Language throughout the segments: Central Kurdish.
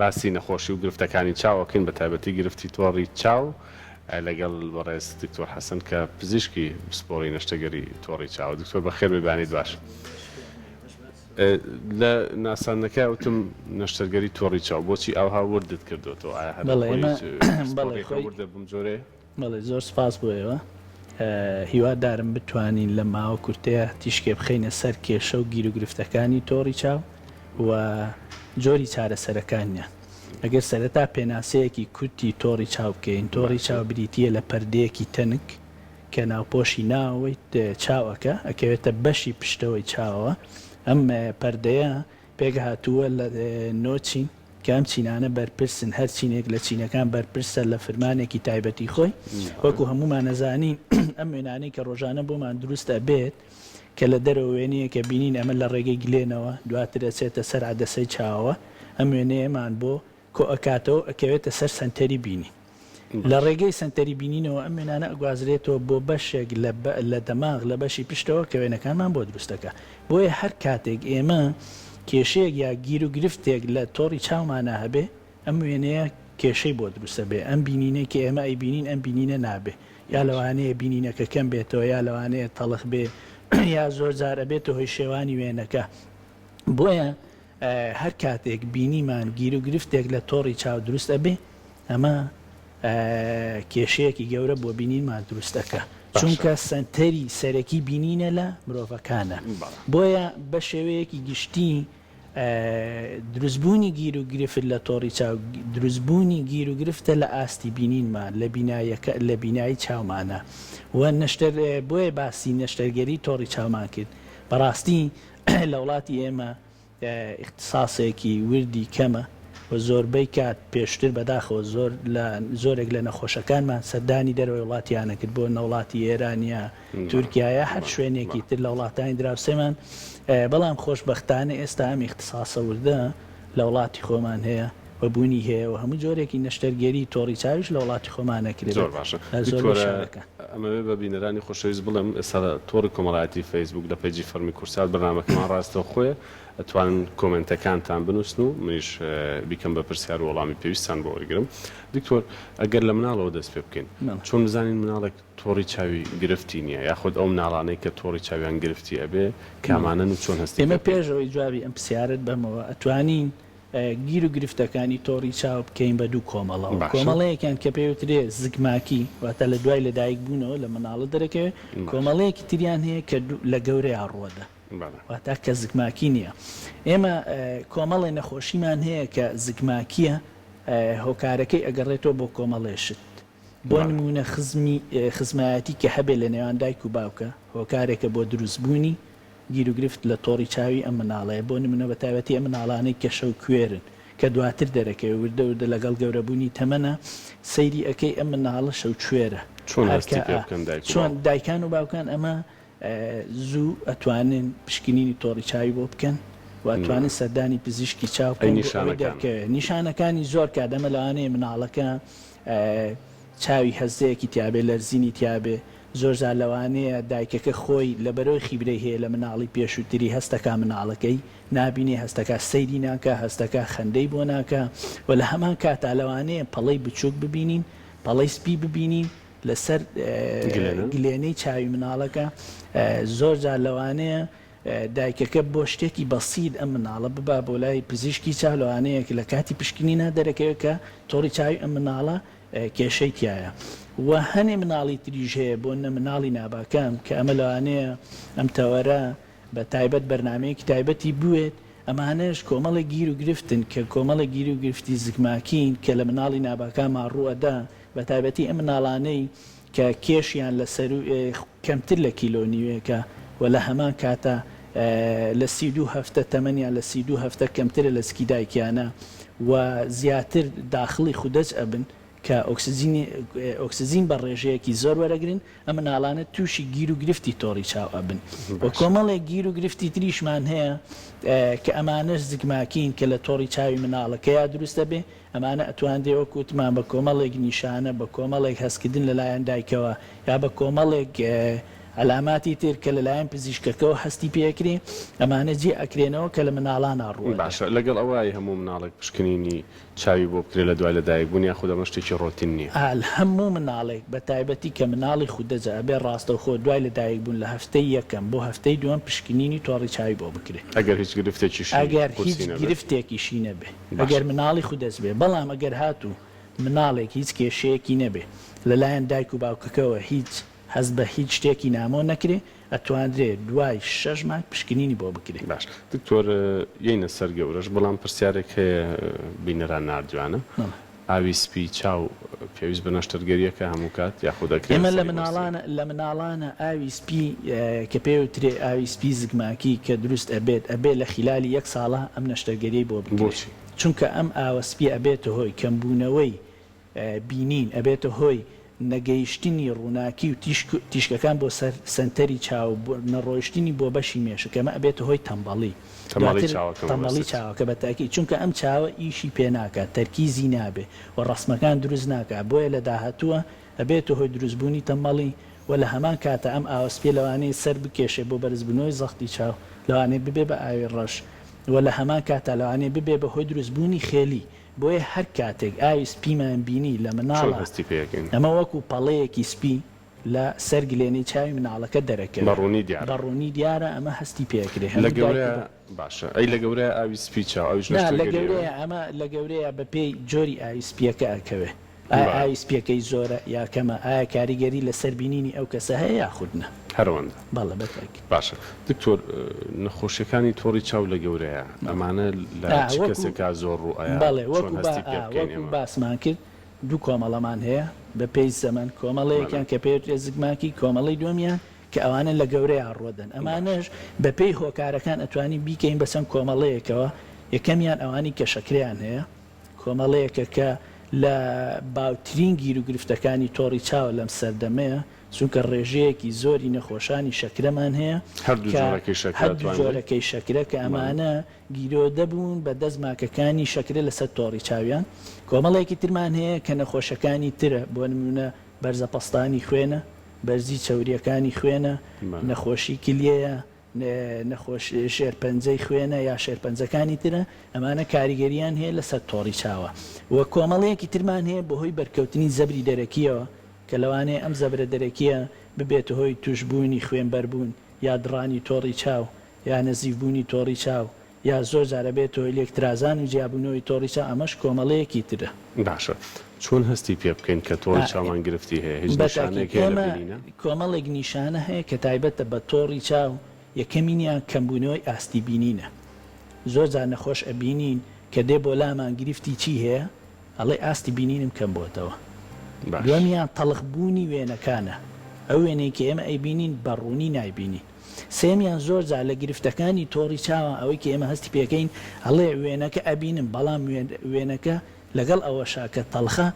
باسی نەخۆشی و گرفتەکانی چاوەکەین بە تایبەتی گرفتی تۆڕی چاو لەگەڵ بەڕێز دکتۆر حەسەن کە پزیشکی پسپۆڕی نەشتەگەری تۆڕی چاو. دکتۆر بەخێر ببانیت باش. لە ناسانەکە وتم نەشتەرگەری تۆڕی چاو بۆچی ئەوها وردت کردوەوە؟ ئایا هەردە بم جۆرێ؟ بەڵێ زۆر سپاس بۆ ئێوە. هیوادارم بتوانین لە ماوە کورتەیە تیشکێ بخەینە سەر کێشە و گیر و گرفتەکانی تۆڕی چاو و جۆری چارەسەرەکانیان. ئەگەر سەرەتا پێناسەیەکی کورتی تۆڕی چاو بکەین، تۆڕی چاو بریتیە لە پەردەیەکی تەنک کە ناوپۆشی ناوەی چاوەکە ئەکەوێتە بەشی پشتەوەی چاوەوە. ئەم پەردەیە پێگە هاتووە لە نۆچین کە ئەم چینانە بەرپرسن، هەر چینێک لە چینەکان بەرپرسە لە فرمانێکی تایبەتی خۆی. وەکو هەمومان نەزانین ئەم وێنانەی کە ڕۆژانە بۆمان دروستە بێت کە لە دەرەوە وێنەیە کە بینین ئەمە لە ڕێگەی گلێنەوە دواتر دەچێتە سەر عەدەسەی چاوەوە. ئەم وێنەیەمان بۆ کۆ ئەکاتەوە ئەکەوێتە سەر سەنتەری بینی. لە ڕێگەی سنتەری بینینەوە ئەم وێنانە ئەگوازرێتەوە بۆ بەشێک لە دەماغ لە بەشی پشتەوە کە وێنەکانمان بۆ دروستەکە. بۆیە هەر کاتێک ئێمە کێشەیەک یا گیر و گرفتێک لە تۆڕی چاومانە هەبێ ئەم وێنەیە کێشەی بۆ دروستە بێ. ئەم بینینەی کە ئێمە ئەیبینین ئەم بینینە نابێ، یا لەوانەیە بینینەکە کەم بێتەوە، یا لەوانەیە تەڵخ بێ، یا زۆر جارە بێتە هۆی شێوانی وێنەکە. بۆیە هەر کاتێک بینیمان گیر و گرفتێک لە تۆڕی چاو دروستە بێ ئەمە کێشەیەکی گەورە بۆ بینینمان دروستەکە، چونکە سنتەری سەرەکی بینینە لە مرۆڤەکانە. بۆیە بە شێوەیەکی گشتی دروستبوونی گیر و گرفت لە تۆڕی چاو دروستبوونی گیر و گرفتە لە ئاستی بینینمان لە بینایی چاومانە. و بۆیە باسی نەشتەرگەری تۆڕی چاومان کرد. بەڕاستی لە وڵاتی ئێمە اختصاسێکی وردی کەمە و زۆربەی کات پێشتر بەداخەوە زۆرێک لە نەخۆشەکانمان سەردانی دەرەوەی وڵاتیانە کرد بۆ نەوڵاتی ئێرانیا، تورکایە، هەر شوێنێکی تر لە وڵاتانی دراوسێمان. بەڵام خۆشبەختانە ئێستا ئەم اختصاسە وردە لە وڵاتی خۆمان هەیە و بوونی هەیە و هەموو جۆرێکی نەشتەرگەری تۆڕی چاویش لە وڵاتی خۆمانە کرێت. زۆر باشە. ئەمەوێ بە بینەرانی خۆشەویست بڵێم ئێستا تۆڕی کۆمەڵایەتی فەیسبوک لە پێیجی فەرمی کورسات بەرنامەکەمان ڕاستەوە خۆیە ئەتوانن کۆمنتەکانتان بنووسن و منیش بیکەم بە پرسیار و وەڵامی پێویستان بۆ وەرگرم. دکتۆر ئەگەر لە مناڵەوە دەست پێ بکەین چۆن بزانین مناڵێک تۆڕی چاوی گرفتی نییە یاخود ئەو مناڵانەی کە تۆڕی چاویان گرفتی ئەبێ کامانن و چۆن هەستی؟ ئێمە پێشەوەی جوابی ئەم پرسیارت بەمەوە ئەتوانین گیر و گرفتەکانی تۆڕی چاو بکەین بە دوو کۆمەڵەوە. کۆمەڵەیەکیان کە پێوترێ زگماکی واتە لە دوای لەدایک بوونەوە لە مناڵە دەرەکەوێت. کۆمەڵەیەکی تریان هەیە کە لە گەورەی ڕوەدا واتە کە زگماکی نییە. ئێمە کۆمەڵی نەخۆشیمان هەیە کە زگماکیە هۆکارەکەی ئەگەڕێتەوە بۆ کۆمەڵێشت. بۆ نمونە خزمایەتی کە هەبێ لە نێوان دایک و باوکە هۆکارێکە بۆ دروستبوونی گیر و گرفت لە تۆڕی چاوی ئەم مناڵەیە. بۆ نمونە بە تایبەتی ئەم مناڵانەی کە شەو کوێرن کە دواتر دەرەکەوێت وردە وردە لەگەڵ گەورەبوونی تەمەنە سەیری ئەەکەی ئەم مناڵە شەو کوێرە. چۆن دایکان و باوکان ئەمە زوو ئەتوانن پشکنینی تۆڕی چاوی بۆ بکەن و ئەتوانن سەردانی پزیشکی چاو دەرکەوێت. نیشانەکانی زۆر کادەمە لەوانەیە مناڵەکە چاوی هەزەیەکی تیابێ، لەرزینی تیابێ، زۆرجار لەوانەیە دایکەکە خۆی لە بەرەوەی خیبرەی هەیە لە مناڵی پێشووتری هەستەکە مناڵەکەی نابینێ، هەستەکە سەیری ناکە، هەستەکە خەندەی بۆ ناکە و لە هەمان کاتا لەوانەیە پەڵەی بچووک ببینین، پەڵەی سپی ببینین لەسەر گلێنەی چاوی مناڵەکە. زۆرجار لەوانەیە دایکەکە بۆ شتێکی بەسیط ئەم مناڵە ببا بۆ لای پزیشکی چاو لەوانەیە لە کاتی پشکنینە دەرەکەوێت کە تۆڕی چاوی ئەم مناڵە کێشەی تایە. و هەنێ مناڵی تریژ هەیە بۆ نە مناڵی ناباکەم کە ئەمە لەوانەیە ئەم تەوەرە بە تایبەت بەرنمەیەکی تایبەتی بوێت. ئەمانەش کۆمەڵی گیر و گرفتن کە کۆمەڵی گیر و گرفتی زگماکین کە لە مناڵی ناباکەمان ڕوەدا بە تایبەتی ئەم مناڵانەی کە کێشیان لەسەر کەمتر لە کیلۆ نیوەیەکە و لە هەمان کاتە لە 32 هەفتە تەمەنیان لە 32 هەفتە کەمترە لە سکی دایکیانە و زیاتر داخڵی خودەج ئەبن کە ئۆکسزین بە ڕێژەیەکی زۆر وەرەگرن. ئەم مناڵانە تووشی گیر و گرفتی تۆڕی چاو ئەبن. و کۆمەڵێک گیر و گرفتی تریشمان هەیە کە ئەمانەش زگماکین کە لە تۆڕی چاوی مناڵەکە یا دروستە بێ. ئەمانە ئەتوان دێوە کوتمان بە کۆمەڵێک نیشانە، بە کۆمەڵێک هەستکردن لەلایەن دایکەوە یا بە کۆمەڵێک علاماتی تر کە لەلایەن پزیشکەکەەوە هەستی پێکرێ ئەمانە جێ ئەکرێنەوە کە لە مناڵان ڕوە باشە لەگەڵ ئەوەی هەموو مناڵێک پشکنینی چاوی بۆ بکرێت لە دوای لەدایکبوون یاخود ئەمە شتێکی ڕۆتین نییە هەموو مناڵێک بە تایبەتی کە مناڵی خوددەجە ئەبێ ڕاستەوخۆ دوای لەدایکبوون لە هەفتەی یەکەم بۆ هەفتەی دووەم پشکنینی تۆڕی چاوی بۆ بکرێت ئەگەر هیچ گرفتێکیش ئەگەر هیچ گرفتێکیشی نەبێ ئەگەر مناڵی خوددەست بێ بەڵام ئەگەر هاتوو مناڵێک هیچ کێشەیەکی نەبێ لەلایەن دایک و باوکەکەەوە هیچ هەز بە هیچ شتێکی نامۆ نەکرێ ئەتوانرێت دوای 6 مانگ پشکنینی بۆ بکرێت باش دکتۆر یینە سەر گەورەش بەڵام پرسیارێک هەیە بینەران نردوانە ئاوی سپی چاو پێویست بە نەشتەرگەریەکە هەموو کات یاخود دەکرێت ئێمە لە مناڵانە ئاوی سپی کە پێوترێ ئاوی سپی زگماکی کە دروست ئەبێت لە خلالی 1 ساڵە ئەم نەشتەرگەریەی بۆ بکرێت چونکە ئەم ئاوە سپی ئەبێتە هۆی کەمبوونەوەی بینین ئەبێتە هۆی نەگەیشتنی ڕووناکی و تیشکەکان بۆ سنتەری چاو نەڕۆیشتنی بۆ بەشی مێشکەمە ئەبێتە هۆی تەمبەڵی تەمەڵی چاوەکە بەتاکی چونکە ئەم چاوە ئیشی پێ ناکات تەرکیزی نابێ و ڕسمەکان دروست ناکات بۆیە لە داهاتووە ئەبێتە هۆی دروستبوونی تەمەڵی و لە هەمان کاتە ئەم ئاوەسپێ لەوانەیە سەر بکێشێ بۆ بەرزبوونەوەی زەختی چاو لەوانەیە ببێ بە ئاوی ڕەش و لە هەمان کاتە لەوانەیە ببێ بە هۆی دروستبوونی خێلی بۆیە هەر کاتێک ئاوی سپیمان بینی لە مناڵە ئەمە وەکو پەڵەیەکی سپی لە سەرگلێنەی چاوی مناڵەکە دەرەکەوێت بەڕوونی دیارە ئەمە هەستی پێکرێ باشە ئەی لە گەورەیە ئاوی سپی چاو ئەمە لە گەورەیە بە پێی جۆری ئاوی سپیەکە ئەکەوێ ئاوی سپیەکەی زۆرە یا کەمە ئایا کاریگەری لە سەربینینی ئەو کەسە هەیە یاخودنە هەروەندە بەڵە بەتاکی باشە دکتۆر نەخۆشیەکانی تۆڕی چاو لە گەورەیە ئەمانە لە کەسێکا زۆر ڕوئایە بەڵێ وەکو باسمان کرد دوو کۆمەڵەمان هەیە بە پێی زەمن کۆمەڵەیەکیان کە پێوترێت زگماکی کۆمەڵی دومیان کە ئەوانە لە گەورەیە ڕۆدەن ئەمانەش بە پێی هۆکارەکان ئەتوانی بیکەین بەسەم کۆمەڵەیەکەوە یەکەمیان ئەوانی کە شەکریان هەیە کۆمەڵەیەکە کە لە باوترین گیر و گرفتەکانی تۆڕی چاوە لەم سەردەمەیە چونکە ڕێژەیەکی زۆری نەخۆشانی شەکرەمان هەیە هەردوو جۆرەکەی شەکرە کە ئەمانە گیرۆدە بوون بە دەستماکەکانی شەکرە لەسەر تۆڕی چاویان کۆمەڵێکی ترمان هەیە کە نەخۆشەکانی ترە بۆ نمونە بەرزە پەستانی خوێنە بەرزی چەوریەکانی خوێنە نەخۆشی کلیەیە نەخۆش شێرپەنجەی خوێنە یا شێرپەنجەکانی ترە ئەمانە کاریگەریان هەیە لەسەر تۆڕی چاوە وە کۆمەڵەیەکی ترمان هەیە بەهۆی بەرکەوتنی زەبری دەرەکیەوە کە لەوانەیە ئەم زەبرە دەرەکیە ببێتە هۆی توشبوونی خوێنبەربوون یا دڕانی تۆڕی چاو یا نەزیفبوونی تۆڕی چاو یا زۆر جارە بێت تۆی لێکترازان و جیابوونەوەی تۆڕی چاو ئەمەش کۆمەڵەیەکی ترە باشە چۆن هەستی پێ بکەین کە تۆڕی چاومان گرفتی هەیە هیچ کۆمەڵێک نیشانە هەیە کە تایبەتە بە تۆڕی چاو یەکەمینیان کەمبوونەوەی ئاستی بینینە زۆر جار نەخۆش ئەبینین کە دێ بۆ لامان گرفتی چی هەیە ئەڵێ ئاستی بینینم کەم بۆتەوە دومیان تەڵخبوونی وێنەکانە ئەو وێنەی کە ئێمە ئەیبینین بەڕوونی نایبینی سێمیان زۆر جار لە گرفتەکانی تۆڕی چاوە ئەوەی کە ئێمە هەستی پێکەین ئەڵێ وێنەکە ئەبینم بەڵام وێنەکە لەگەڵ ئەوە شاکە تەڵخە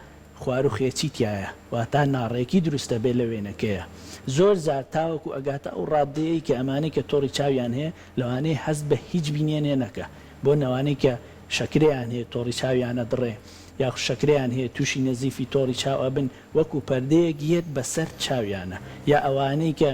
خوار و خێچی تایە واتە ناڕێکی دروستە بێ لە وێنەکەیە زۆر زار تاوەکو ئەگاتە ئەو ڕادەیە کە ئەمانەی کە تۆڕی چاویان هەیە لەوانەیە هەست بە هیچ بینێنێنەکە بۆ نەوانەی کە شەکریان هەیە تۆڕی چاویانە دڕێ یا شەکریان هەیە تووشی نەزیفی تۆڕی چاوە بن وەکو پەردەیەک یەت بەسەر چاویانە یا ئەوانەی کە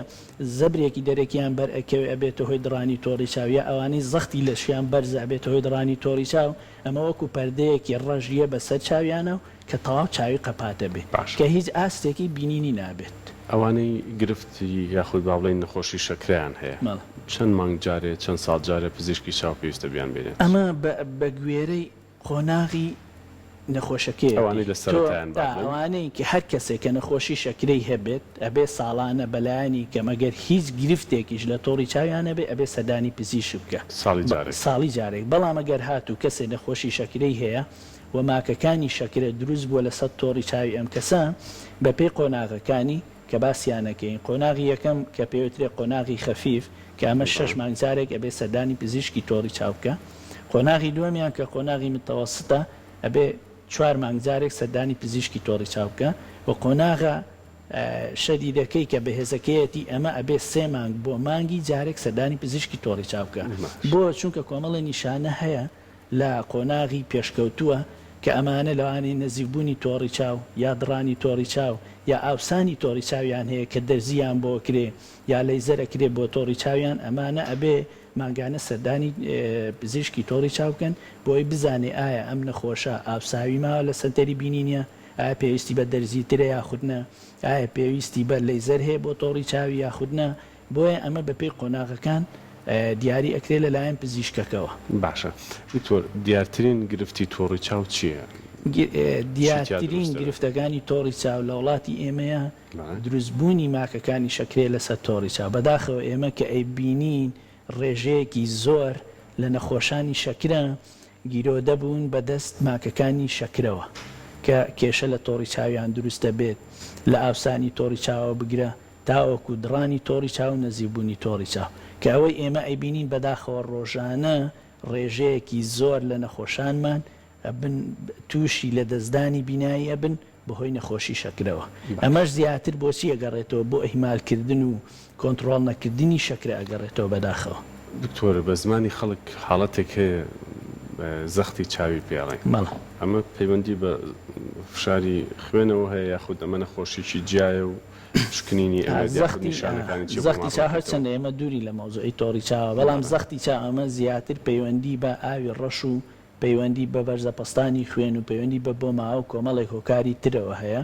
زەبرێکی دەرەکیان بەر ئەکەوێ ئەبێتە هۆی دڕانی تۆڕی چاو یا ئەوانەی زەختی لە شیان بەرز ئەبێتە هۆی دڕانی تۆڕی چاو ئەمە وەکو پەردەیەکی ڕەژیە بەسەر چاویانە کە تەواو چاوی قەپاتە بێ کە هیچ ئاستێکی بینینی نابێت ئەوانەی گرفتی یاخود باڵێن نەخۆشی شەکریان هەیە چەند مانگ جارێ چەند ساڵ جارێ پزیشکی چاو پێویستە بیان بێنێت ئەمە بە گوێرەی قۆناغی نەخۆشەکەی ئەوانەی کە هەر کەسێک کە نەخۆشی شەکرەی هەبێت ئەبێ ساڵانە بەلایانی کە مەگەر هیچ گرفتێکیش لە تۆڕی چاویانە بێ ئەبێ سەدانی پزیشک بکە ساڵی جارێک بەڵام ئەگەر هاتوو کەسێک نەخۆشی شەکرەی هەیە و ماکەکانی شەکرە دروست بووە لە سەد تۆڕی چاوی ئەم کەسە بە پێی قۆناغەکانی کە باسییانەکەین قۆناغی یەکەم کە پێوترێ قۆناغی خەفیف کە ئەمە 6 مانگجارێک ئەبێ سەدانی پزیشکی تۆڕی چاو بکە قۆناغی دووەمیان کە قۆناغی متەوەسطە ئەبێ 4 مانگجارێک سەدانی پزیشکی تۆڕی چاو بکە و قۆناغە شەدیدەکەی کە بەهێزەکەیەتی ئەمە ئەبێ 3 مانگ بۆ مانگی جارێک سەدانی پزیشکی تۆڕی چاو بکە بۆ چونکە کۆمەڵی نیشانە هەیە لە قۆناغی پێشکەوتووە کە ئەمانە لەوانەیە نزیکبوونی تۆڕی چاو یا دڕانی تۆڕی چاو یا ئاوسانی تۆڕی چاویان هەیە کە دەرزیان بۆ کرێ یا لەیزەرەکرێ بۆ تۆڕی چاویان ئەمانە ئەبێ ماگانە سەردانی پزیشکی تۆڕی چاو بکەن بۆی بزانێ ئایا ئەم نەخۆشە ئاوساوی ماوە لە سەنتەری بینینیە، ئایا پێویستی بە دەرزی ترە یاخودنە، ئایا پێویستی بە لەیزەر هەیە بۆ تۆڕی چاوی یاخودنە. بۆیە ئەمە بەپێی قۆناغەکان دیاری ئەکرێ لەلایەن پزیشکەکەەوە. باشە ویکتۆر دیارترین گرفتی تۆڕی چاو چییە؟ دیارترین گرفتەکانی تۆڕی چاو لە وڵاتی ئێمەیە دروستبوونی ماکەکانی شەکرێ لەسەر تۆڕی چاو. بەداخەوە ئێمە کە ئەیبینین ڕێژەیەکی زۆر لە نەخۆشانی شەکرە گیرۆدە بوون بەدەست ماکەکانی شەکرەوە کە کێشە لە تۆڕی چاویان دروستە بێت لە ئاوسانی تۆڕی چاوە بگرە تاوەکو دڕانی تۆڕی چاو نەزیبوونی تۆڕی چاو کە ئەوەی ئێمە ئەیبینین بەداخەوە ڕۆژانە ڕێژەیەکی زۆر لە نەخۆشانمان بن تووشی لە دەستدانی بینایی ئەبن بەهۆی نەخۆشی شەکرەوە. ئەمەش زیاتر بۆچی ئەگەڕێتەوە بۆ ئەهمالکردن و کۆنتڕۆڵ نەکردنی شەکرە ئەگەڕێتەوە بەداخەوە. دکتۆرە بە زمانی خەڵک حاڵەتێک هەیە زەختی چاوی پێڵێن ئەمە پەیوەندی بە فشاری خوێنەوە هەیە یاخود ئەمە نەخۆشیی جیایە و شکنینی زەختی چا هەرچەندە ئێمە دووری لە مەوزوعی تۆڕی چاوە بەڵام زەختی چا ئەمە زیاتر پەیوەندی بە ئاوی ڕەش و پەیوەندی بە بەرزەپەستانی خوێن و پەیوەندی بە بۆ ماوە کۆمەڵێک هۆکاری ترەوە هەیە.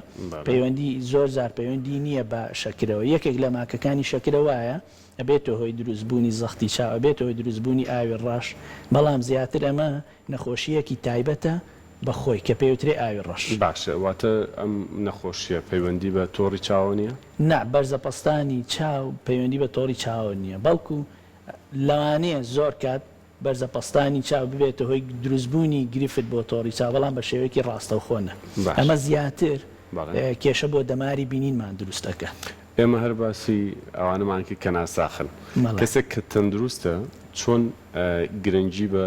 پەیوەندی زۆر زار پەیوەندی نییە بە شەکرەوە. یەکێک لە ماکەکانی شەکرە وایە ئەبێتەوە هۆی دروستبوونی زەختی چاو ئەبێتەوەی دروستبوونی ئاوی ڕەش بەڵام زیاتر ئەمە نەخۆشیەکی تایبەتە بەخۆی کە پێوترێ ئاوی ڕەش. باشە واتە ئەم نەخۆشیە پەیوەندی بە تۆڕی چاوە نییە؟ نا بەرزەپەستانی چاو پەیوەندی بە تۆڕی چاوە نییە بەڵکو لەوانەیە زۆر کات بەرزەپەستانی چاو ببێتە هۆی دروستبوونی گرفت بۆ تۆڕی چاو بەڵام بە شێوەیەکی ڕاستەوخۆنە. ئەمە زیاتر کێشە بۆ دەماری بینینمان دروستەکە. ئێمە هەر باسی ئەوانەمانکە کە ناساخن کەسێک کە تەندروستە چۆن گرنگی بە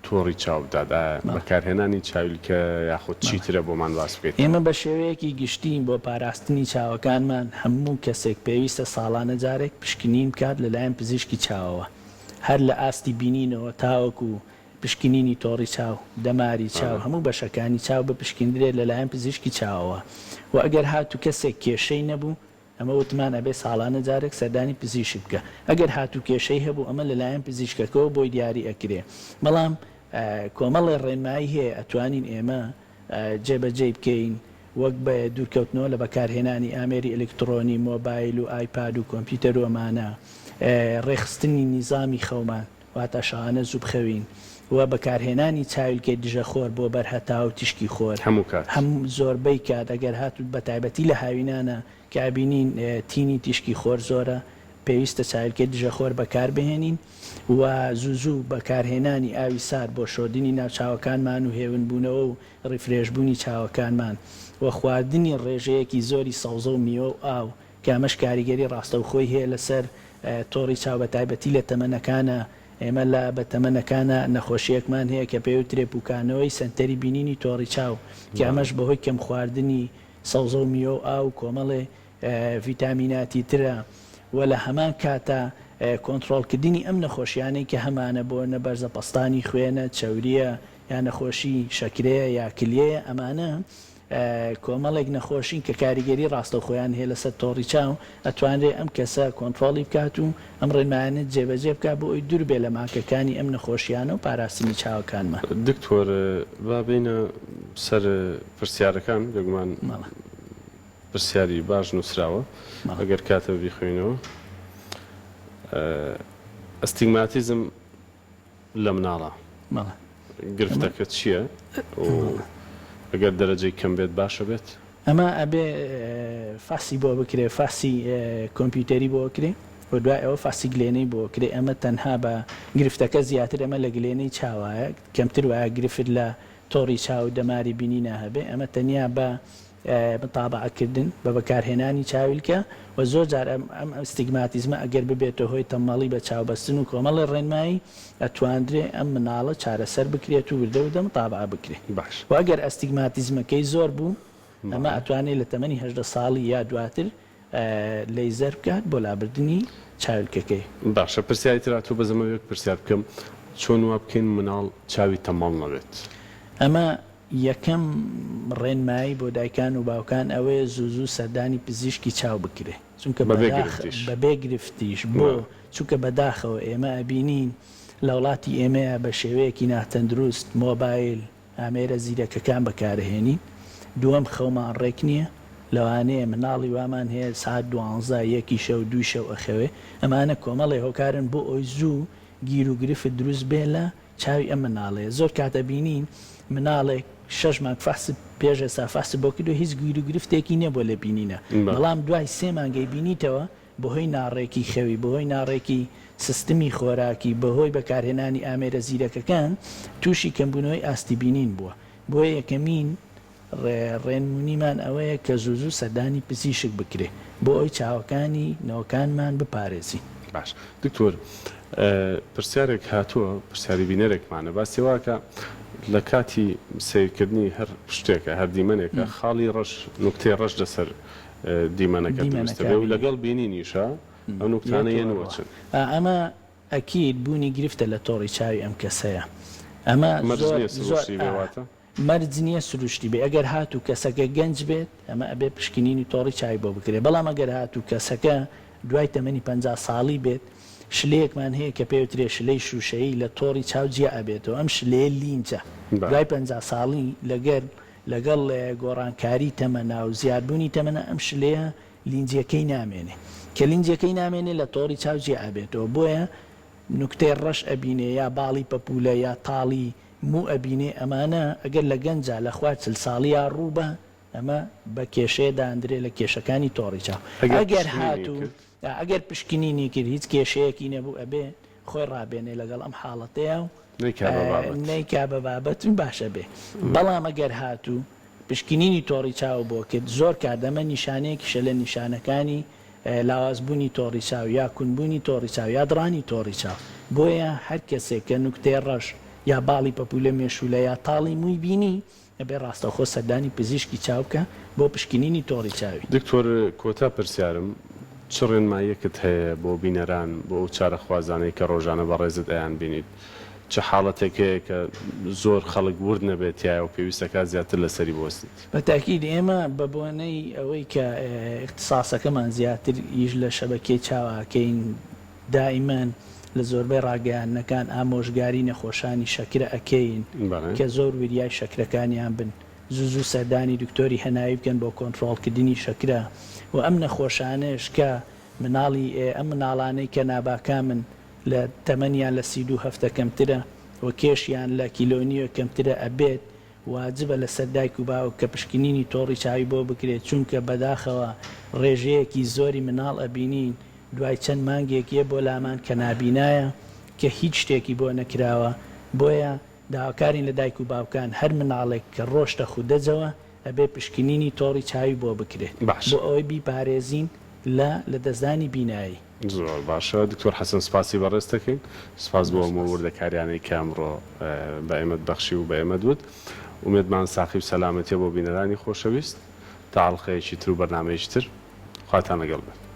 تۆڕی چاودادا بەکارهێنانی چاویلکە یاخود چیترە بۆمان باس بکەیت. ئێمە بە شێوەیەکی گشتین بۆ پاراستنی چاوەکانمان هەموو کەسێک پێویستە ساڵانە جارێک پشکنین بکات لەلایەن پزیشکی چاوەوە هەر لە ئاستی بینینەوە تاوەکو پشکنینی تۆڕی چاو دەماری چاو هەموو بەشەکانی چاو بە پشکیندرێت لەلایەن پزیشکی چاوەوە و ئەگەر هاتوو کەسێک کێشەی نەبوو ئەمە وتمان ئەبێ ساڵانە جارێک سەردانی پزیشک بکە. ئەگەر هاتوو کێشەی هەبوو ئەمە لەلایەن پزیشکەکەەوە بۆی دیاری ئەکرێ. بەڵام کۆمەڵی ڕێنمایی هەیە ئەتوانین ئێمە جێبەجێ بکەین وەک بە دوورکەوتنەوە لە بەکارهێنانی ئامێری ئەلکترۆنی مۆبایل و ئایپاد و کۆمپیوتەر ومانە ڕێخستنی نیزامی خەومان واتە شانە زوو بخەوین و بەکارهێنانی چاویلکەی دژەخۆر بۆ بەرهەتا و تیشکی خۆر هەموو زۆربەی کات ئەگەر هاتووت بە تایبەتی لە هاوینانە کابینین تینی تیشکی خۆر زۆرە پێویستە چاویلکەی دژەخۆر بەکاربهێنین و زوو بەکارهێنانی ئاوی سارد بۆ شۆردنی ناوچاوەکانمان و هێونبوونەوە و ڕیفرێژبوونی چاوەکانمان و خواردنی ڕێژەیەکی زۆری سەوزە و میوە و ئاو کە ئەمەش کاریگەری ڕاستەوخۆی هەیە لەسەر تۆڕی چاو بە تایبەتی لە تەمەنەکانە. ئێمە لە بە تەمەنەکانە نەخۆشیەکمان هەیە کە پێوترێ بووکانەوەی سنتەری بینینی تۆڕی چاو کە ئەمەش بەهۆی کەم خواردنی سەوزە و میوە و ئاو کۆمەڵێ ڤیتامیناتی ترە و لە هەمان کاتە کۆنتڕۆڵکردنی ئەم نەخۆشیانەی کە هەمانە بۆ نەبەرزەپەستانی خوێنە چەوریە یا نەخۆشی شەکرەیە یا کلیەیە ئەمانە کۆمەڵێک نەخۆشین کە کاریگەری ڕاستەوخۆیان هەیە لەسەر تۆڕی چاو ئەتوانرێ ئەم کەسە کۆنتڕۆڵی بکات و ئەم ڕێنمایانە جێبەجێ بکات بۆ ئەوی دوور بێ لە ماکەکانی ئەم نەخۆشیانە و پاراستنی چاوەکانمان. دکتۆر با بینە سەر پرسیارەکان بێگومان پرسیاری باش نووسراوە ئەگەر کاتە بیخوێنەوە ئەستیگماتیزم لە مناڵە گرفتەکە چییە؟ ئەگەر دەرەجەی کەم بێت باشە بێت؟ ئەمە ئەبێ فاسی بۆ بکرێ فاسی کۆمپیوتەری بۆ کرێ و دوای ئەوە فاسی گلێنەی بۆ کرێ. ئەمە تەنها بە گرفتەکە زیاتر ئەمە لە گلێنەی چاوایە کەمتر وایە گرفت لە تۆڕی چاو دەماری بینینە هەبێ. ئەمە تەنیا بە متابعەکردن بە بەکارهێنانی چاویلکە و زۆر جار ئەم ئەستیگماتیزمە ئەگەر ببێتە هۆی تەمەڵی بە چاوبەستن و کۆمەڵی ڕێنمایی ئەتواندرێ ئەم مناڵە چارەسەر بکرێت و وردە متابعە بکرێت. و ئەگەر ئەستیگماتیزمەکەی زۆر بوو ئەمە ئەتوانێت لە تەمەنی 18 ساڵی یا دواتر لەیزەر بکات بۆ لابردنی چاویلکەکەی. باشە پرسیاری تراتوو بەزەمەوێک پرسیار بکەم چۆن وا بکەین مناڵ چاوی تەماڵ نەبێت؟ ئەمە یەکەم ڕێنمایی بۆ دایکان و باوکان ئەوەیە زوو سەردانی پزیشکی چاو بکرێ چونکە بەبێ گرفتیش بۆ چونکە بەداخەوە ئێمە ئەبینین لە وڵاتی ئێمەیە بە شێوەیەکی ناتەندروست مۆبایل ئامێرە زیرەکەکان بەکارهێنی دووەم خەومان ڕێک نییە لەوانەیە مناڵی وامان هەیە ساعت 12 یەکی شەو دوی شەو ئەخەوێ ئەمانە کۆمەڵی هۆکارن بۆ ئەوی زوو گیر و گرفت دروست بێ لە چاوی ئەم مناڵەیە زۆر کاتە بینین مناڵێک 6 مانگ پێش ئێستا فاس بۆ کردو هیچ گیر و گرفتێکی نییە بۆ لە بینینە بەڵام دوای 3 مانگەی بینیتەوە بەهۆی ناڕێکی خەوی بەهۆی ناڕێکی سیستمی خۆراکی بەهۆی بەکارهێنانی ئامێرە زیرەکەکان تووشی کەمبوونەوەی ئاستی بینین بووە بۆ یەکەمین ڕێنمونیمان ئەوەیە کە زوو سەردانی پزیشک بکرێ بۆ ئەوی چاوەکانی نەوەکانمان بپارێزی. باش دکتۆر پرسیارێک هاتووە پرسیاری بینەرێکمانە باسی واکە لە کاتی سیرکردنی هەر شتێکە هەر دیمەنێکە خاڵی ڕەش نوکتەی ڕەش لەسەر دیمەنەکە دروستە و لەگەڵ بینینیشە ئەو نوکتانە یەنوەچن ئەمە ئەکید بوونی گرفتە لە تۆڕی چاوی ئەم کەسەیە ئەمە مەرج نییە سروشتی بێ ئەگەر هاتوو کەسەکە گەنج بێت ئەمە ئەبێ پشکنینی تۆڕی چاوی بۆ بکرێت بەڵام ئەگەر هاتوو کەسەکە دوای تەمەنی 50 ساڵی بێت شلەیەکمان هەیە کە پێوترێ شلەی شوشەیی لە تۆڕی چاو جیا ئەبێتەوە ئەم شلەیە لینجە دوای 50 ساڵی لەگەڵ گۆڕانکاری تەمەنا و زیادبوونی تەمەنە ئەم شلەیە لینجەکەی نامێنێ کە لینجەکەی نامێنێ لە تۆڕی چاو جیا ئەبێتەوە بۆیە نوکتەی ڕەش ئەبینێ یا باڵی پەپولە یا تاڵی مو ئەبینێ ئەمانە ئەگەر لە گەنجە لە خوار 40 ساڵی یا ڕووبە ئەمە بە کێشەیە دادرێ لە کێشەکانی تۆڕی چاو ئەگەر هاتوو ئەگەر پشکنینی کرد هیچ کێشەیەکی نەبوو ئەبێ خۆی ڕابێنێ لەگەڵ ئەم حاڵەتەیە و نەیکا بە بابەتون باشە بێ بەڵام ئەگەر هاتوو پشکنینی تۆڕی چاو بۆ کرد زۆر کاردەمە نیشانەیەکیشە لە نیشانەکانی لاوازبوونی تۆڕی چاو یا کونبوونی تۆڕی چاو یا دڕانی تۆڕی چاو بۆیە هەر کەسێک کە نوکتەی ڕەش یا باڵی پەپولە مێشولە یا تاڵی مووی بینی ئەبێ ڕاستەوخۆ سەردانی پزیشکی چاوکە بۆ پشکنینی تۆڕی چاوی. دکتۆر کۆتا پرسیارم چ ڕێنماییەکت هەیە بۆ بینەران بۆ ئەو چارەخوازانەی کە ڕۆژانە بە ڕێزت ئەیان بینیت چه حاڵەتێکەیە کە زۆر خەڵک ورد نەبێتیایە و پێویستەکە زیاتر لەسەری بۆستیت؟ بەتاکید ئێمە بە بۆنەی ئەوەی کە اختصاسەکەمان زیاتر ئیش لە شەبەکەی چاوەکەین دائیمەن لە زۆربەی ڕاگەیانەکان ئامۆژگاری نەخۆشانی شەکرە ئەکەین کە زۆر وریای شەکرەکانیان بن زوو سەردانی دکتۆری هەناوی بکەن بۆ کۆنتڕۆڵکردنی شەکرە و ئەم نەخۆشانش کە مناڵی ئەم مناڵانەی کە ناباکامن لە تەمەنیان لە 32 هەفتە کەمترە و کێشیان لە کیلۆنیە کەمترە ئەبێت واجبە لە سەر دایک و باوک کە پشکنینی تۆڕی چاوی بۆ بکرێت چونکە بەداخەوە ڕێژەیەکی زۆری مناڵ ئەبینین دوای چەند مانگێکیە بۆ لامان کە نابینایە کە هیچ شتێکی بۆ نەکراوە بۆیە داواکارین لە دایک و باوکان هەر مناڵێک کە ڕۆشتە خودەجەوە ئەبێ پشکنینی تۆڕی چاوی بۆ بکرێت بۆ ئەوەی بیپارێزین لە دەستدانی بینایی. زۆر باشە دکتۆر حەسەن سپاسی بەڕێز دەکەین سپاس بۆ ئەمە وردەکاریانەی کە ئەمڕۆ بە ئێمەت بەخشی و بە ئێمە دوت ومێدمان ساقی و سەلامەتیە بۆ بینەرانی خۆشەویست تا حەڵقەیەکی تر و بەرنامەیەکی تر خواتان لەگەڵ بێت.